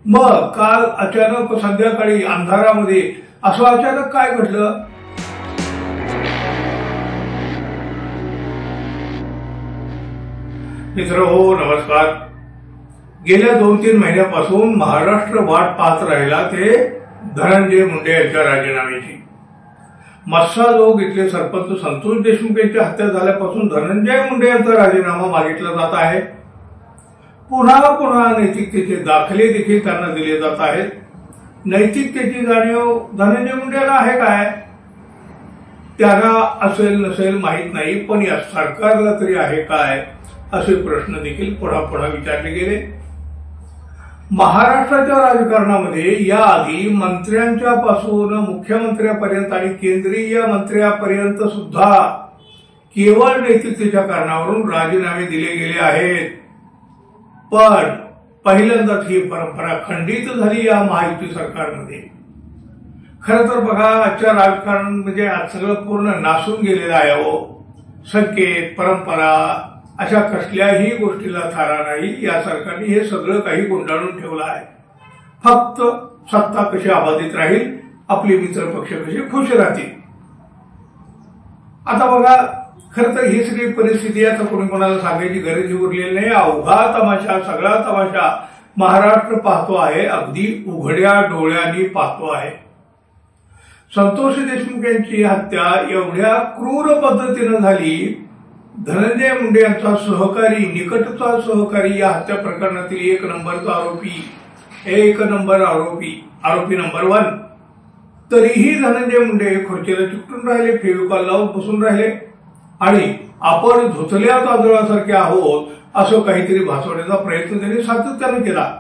मग काल अचानक संध्याकाळी अंधारामध्ये असं अचानक काय घडलं? मित्रहो नमस्कार. गेल्या 2-3 महिन्यापासून महाराष्ट्र वाट पाहत राहिला ते धनंजय मुंडे यांच्या राजीनाम्याची. मस्साजोग इथले सरपंच संतोष देशमुख यांची हत्या झाल्यापासून धनंजय मुंडे यांचा राजीनामा मागितला जात आहे. पुन्हा पुन्हा नैतिकतेचे दाखले देखील त्यांना दिले जात आहेत. नैतिकतेची जाणीव धनंजय मुंडेला आहे काय? त्यांना असेल नसेल माहीत नाही, पण या सरकारला तरी आहे काय असे प्रश्न देखील पुन्हा पुन्हा विचारले गेले. महाराष्ट्राच्या राजकारणामध्ये याआधी मंत्र्यांच्या पासून मुख्यमंत्र्यापर्यंत आणि केंद्रीय मंत्र्यापर्यंत सुद्धा केवळ नैतिकतेच्या कारणावरून राजीनामे दिले गेले आहेत. पण पहिल्यांदाच ही परंपरा खंडित झाली या महायुती सरकारमध्ये. खरं तर बघा, आजच्या राजकारण म्हणजे आज सगळं पूर्ण नासून गेलेलं आहे. संकेत परंपरा अशा कसल्याही गोष्टीला थारा नाही. या सरकारने हे सगळं काही गुंडाळून ठेवलं आहे. फक्त सत्ता कशी अबाधित राहील, आपले मित्र पक्ष कसे खुश राहतील. आता बघा, खरं तर ही सगळी परिस्थिती आता कोणी कोणाला सांगायची गरज उरलेली नाही. अवघा तमाशा, सगळा तमाशा महाराष्ट्र पाहतो आहे, अगदी उघड्या डोळ्यांनी पाहतो आहे. संतोष देशमुख यांची हत्या एवढ्या क्रूर पद्धतीनं झाली. धनंजय मुंडे यांचा सहकारी, निकटचा सहकारी या हत्या प्रकरणातील एक नंबरचा आरोपी नंबर 1. तरीही धनंजय मुंडे खुर्चीला चिकटून राहिले, फेविकॉल लावून बसून राहिले आणि आपण धुतल्या तांदळासारखे आहोत असं काहीतरी भासवण्याचा प्रयत्न त्यांनी सातत्याने केला.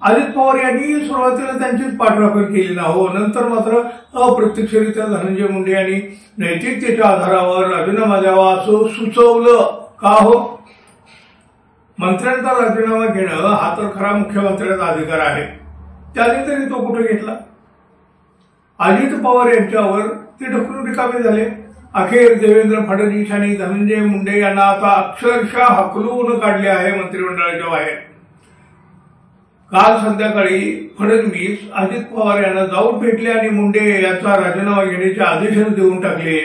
अजित पवार यांनी सुरुवातीला त्यांचीच पाठराखण केली ना नंतर मात्र अप्रत्यक्षरित्या धनंजय मुंडे यांनी नैतिकतेच्या आधारावर राजीनामा द्यावा असं सुचवलं का मंत्र्यांचा राजीनामा घेणं हा तर खरा मुख्यमंत्र्यांचा अधिकार आहे. त्याने तरी तो कुठे घेतला? अजित पवार यांच्यावर ते ढकलून रिकामे झाले. अखेर देवेंद्र फडणवीस यांनी धनंजय मुंडे यांना आता अक्षरशः हकलून काढले आहे मंत्रिमंडळाच्या बाहेर. काल संध्याकाळी फडणवीस अजित पवार यांना जाऊन भेटले आणि मुंडे यांचा राजीनामा घेण्याचे आदेश देऊन टाकले.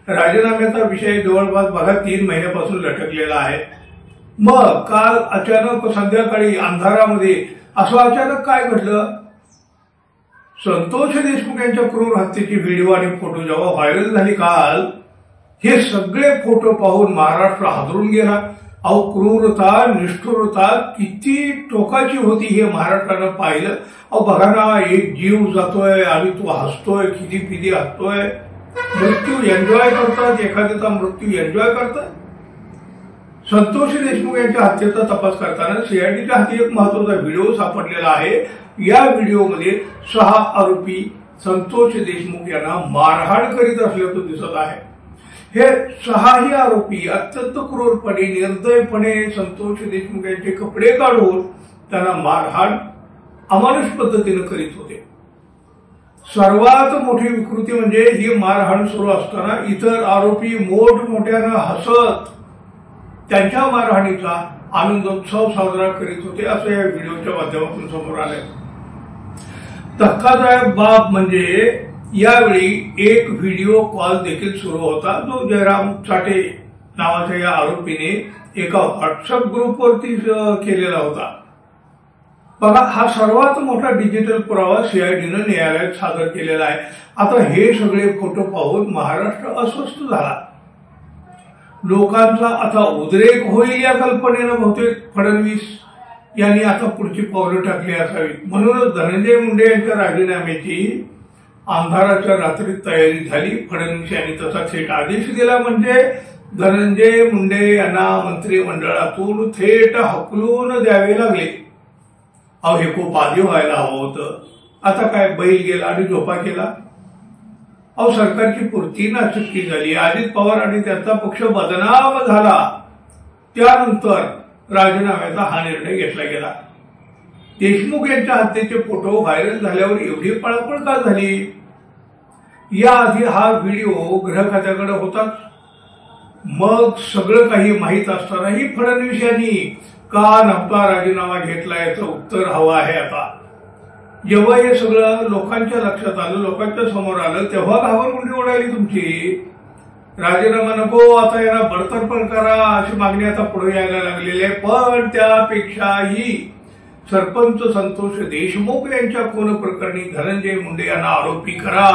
राजीनाम्याचा विषय जवळपास बघा 3 महिन्यापासून लटकलेला आहे. मग काल अचानक संध्याकाळी अंधारामध्ये असं अचानक काय घडलं? संतोष देशमुख यांच्या क्रूर हत्येची व्हिडिओ आणि फोटो जेव्हा व्हायरल झाली काल, हे सगळे फोटो पाहून महाराष्ट्र हादरून गेला. क्रूरता, निष्ठुरता किती टोकाची होती हे महाराष्ट्रानं पाहिलं. बघा ना, एक जीव जातोय आणि तो हसतोय, खिदी हसतोय. मृत्यू एन्जॉय करतात, एखाद्याचा मृत्यू एन्जॉय करतात. संतोष देशमुख यांच्या हत्येचा तपास करताना सीआयडीच्या हाती एक महत्वाचा व्हिडिओ सापडलेला आहे. या व्हिडिओमध्ये 6 आरोपी संतोष देशमुख यांना मारहाण करीत असल्याचं दिसत आहे. हे 6ही आरोपी अत्यंत क्रूरपणे, निर्दयपणे संतोष देशमुख यांचे कपडे काढून त्यांना मारहाण अमानुष पद्धतीने करीत होते. सर्वात मोठी विकृती म्हणजे ही मारहाण सुरू असताना इतर आरोपी मोठमोठ्यानं हसत त्यांच्या मारहाणीचा आनंदोत्सव साजरा करीत होते असं या व्हिडिओच्या माध्यमातून समोर आलंय. धक्कादायक बाब म्हणजे यावेळी एक व्हिडिओ कॉल देखील सुरू होता, जो जयराम चाटे नावाच्या या आरोपीने एका व्हॉट्सअप ग्रुपवरती केलेला होता. बघा, हा सर्वात मोठा डिजिटल पुरावा सीआयडीनं न्यायालयात सादर केलेला आहे. आता हे सगळे फोटो पाहून महाराष्ट्र अस्वस्थ झाला. लोकांचा आता उद्रेक होईल या कल्पनेनं बहुतेक फडणवीस यांनी आता पुढची पावलं टाकली असावीत. म्हणूनच धनंजय मुंडे यांच्या राजीनाम्याची अंधाराच्या रात्रीत तयारी झाली. फडणवीस यांनी तसा थेट आदेश दिला, म्हणजे धनंजय मुंडे यांना मंत्रिमंडळातून थेट हकलून द्यावे लागले. हे खूप आधी व्हायला हवं होतं. आता काय बैल गेला आणि झोपा केला? सरकारची पुरती नाचक्की झाली. अजित पवार आणि त्यांचा पक्ष बदनाम झाला. त्यानंतर राजीनाम्याचा हा निर्णय घेतला गेला. देशमुख यांच्या हत्येचे फोटो व्हायरल झाल्यावर एवढी पळापळ का झाली? याआधी हा व्हिडिओ गृह खात्याकडे होता. मग सगळं काही माहीत असतानाही फडणवीस यांनी का नव्हता राजीनामा घेतला याचं उत्तर हवं आहे आता। जेव्हा हे सगळं लोकांच्या लक्षात आलं, लोकांच्या समोर आलं, तेव्हा घाबरगुंडी उडाली तुमची। राजीनामा नको, आता यांना बडतर्फण करा अशी मागणी आता पुढे यायला लागलेली आहे। पण त्यापेक्षाही सरपंच संतोष देशमुख यांच्या खून प्रकरणी धनंजय मुंडे यांना आरोपी करा,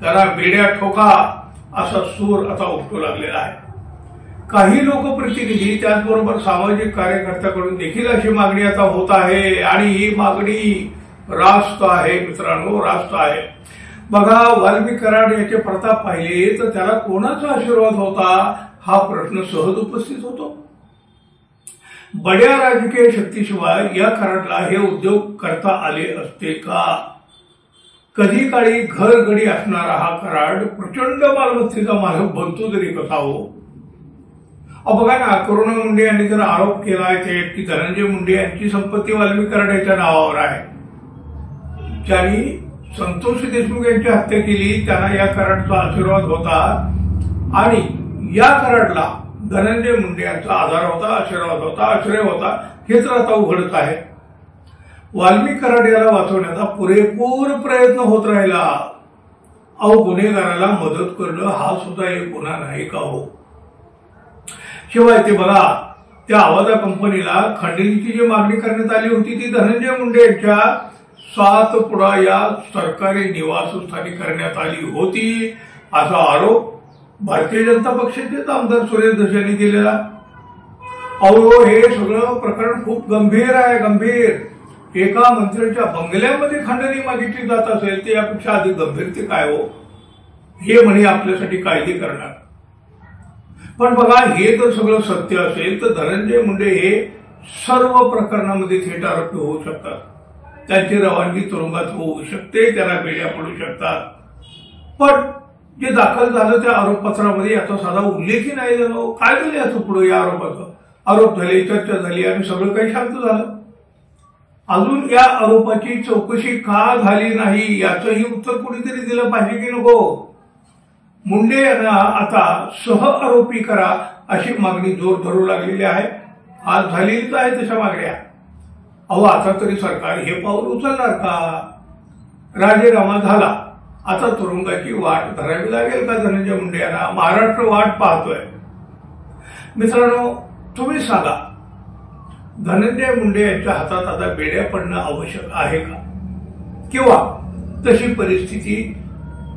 त्याला बेड्या ठोका असा सूर आता उठू लागलेला आहे। काही लोकप्रतिनिधी त्याचबरोबर सामाजिक कार्यकर्त्यांकडून देखील अशी मागणी आता होत आहे आणि ही मागणी रास्त आहे मित्रांनो, रास्त आहे। बघा, वाल्मिक कराड याचे प्रताप पाहिले तर त्याला कोणाचा आशीर्वाद होता हा प्रश्न सहज उपस्थित होतो। बड्या राजकीय शक्तीशिवाय या कराडला हे उद्योग करता आले असते का? कधी काळी घरगडी असणारा हा कराड प्रचंड मालमत्तेचा मालक बनतो तरी कसा हो? बघा ना, करुणा मुंडे यांनी जर आरोप केला की धनंजय मुंडे यांची संपत्ती वाल्मिक कराड यांच्या नावावर आहे। ज्यांनी संतोष देशमुख यांची हत्या केली त्यांना या कराडचा आशीर्वाद होता आणि या कराडला धनंजय मुंडे यांचा आधार होता, आशीर्वाद होता, आश्रय होता, हे तर आता उघडत आहे। वाल्मिक कराड याला वाचवण्याचा पुरेपूर प्रयत्न होत राहिला। गुन्हेगाराला मदत करणं हा सुद्धा एक गुन्हा नाही का हो? शिवाय ते बघा, त्या आवाजा कंपनीला खंडणीची जी मागणी करण्यात आली होती ती धनंजय मुंडे यांच्या सातपुडा या सरकारी निवासस्थानी करण्यात आली होती असा आरोप भारतीय जनता पक्षाचे आमदार सुरेश धस यांनी केलेला। हे सगळं प्रकरण खूप गंभीर आहे, गंभीर। एका मंत्र्याच्या बंगल्यामध्ये खंडणी मागितली जात असेल ते यापेक्षा अधिक गंभीर ते काय हो? हे म्हणे आपल्यासाठी कायदे करणार। पण बघा, हे जर सगळं सत्य असेल तर धनंजय मुंडे हे सर्व प्रकरणामध्ये थेट आरोपी होऊ शकतात। त्यांची रवानगी तुरुंगात होऊ शकते, त्यांना बेड्या पडू शकतात। पण जे दाखल झालं त्या आरोपपत्रामध्ये याचा साधा उल्लेखही नाही झाला। काय झालं याचं पुढे? या आरोपाचं आरोप झाले, चर्चा झाली आणि सगळं काही शांत झालं। अजून या आरोपाची चौकशी का झाली नाही याचंही उत्तर कोणीतरी दिलं पाहिजे की नको? मुंडे यांना आता सह आरोपी करा अशी मागणी जोर धरू लागलेली आहे। आज झालेलीच आहे तशा मागण्या। आता तरी सरकार हे पाऊल उचलणार का? राजीनामा झाला, आता तुरुंगाची वाट धरावी लागेल का धनंजय मुंडे यांना? महाराष्ट्र वाट पाहतोय। मित्रांनो, तुम्ही सांगा, धनंजय मुंडे यांच्या हातात आता बेड्या पडणं आवश्यक आहे का? किंवा तशी परिस्थिती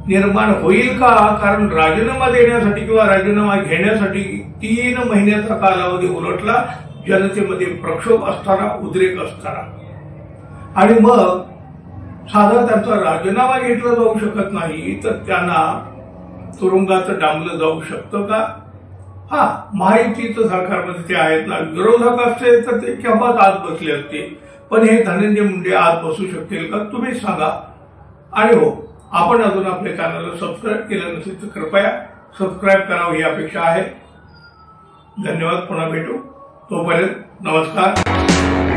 निर्माण होईल का? कारण राजीनामा देण्यासाठी किंवा राजीनामा घेण्यासाठी 3 महिन्याचा कालावधी उलटला, जनतेमध्ये प्रक्षोभ असताना, उद्रेक असताना, आणि मग साधा त्यांचा राजीनामा घेतला जाऊ शकत नाही तर त्यांना तुरुंगात डांबलं जाऊ शकतं का? माहितीचं सरकारमध्ये ते आहेत ना, विरोधक असते तर ते केव्हाच आत बसले असते, पण हे धनंजय मुंडे आत बसू शकतील का? तुम्हीच सांगा। आणि हो, आपण अजून आपल्या चॅनलला सबस्क्राईब केलं नसेल तर कृपया सबस्क्राईब करावं ही अपेक्षा आहे। धन्यवाद, पुन्हा भेटू, तोपर्यंत नमस्कार।